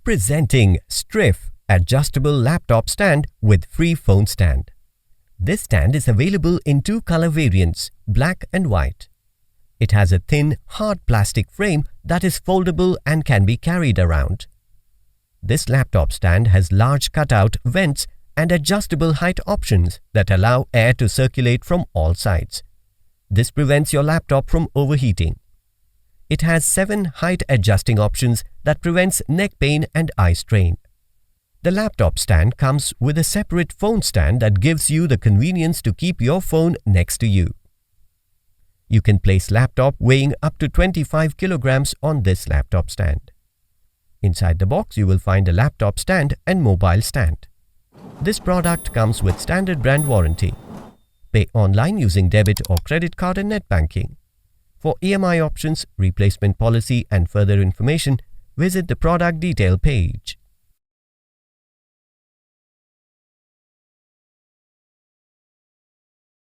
Presenting Striff Adjustable Laptop Stand with Free Phone Stand. This stand is available in two color variants, black and white. It has a thin, hard plastic frame that is foldable and can be carried around. This laptop stand has large cutout vents and adjustable height options that allow air to circulate from all sides. This prevents your laptop from overheating. It has 7 height adjusting options that prevents neck pain and eye strain. The laptop stand comes with a separate phone stand that gives you the convenience to keep your phone next to you. You can place laptop weighing up to 25 kilograms on this laptop stand. Inside the box, you will find a laptop stand and mobile stand. This product comes with standard brand warranty. Pay online using debit or credit card and net banking. For EMI options, replacement policy and further information, visit the product detail page.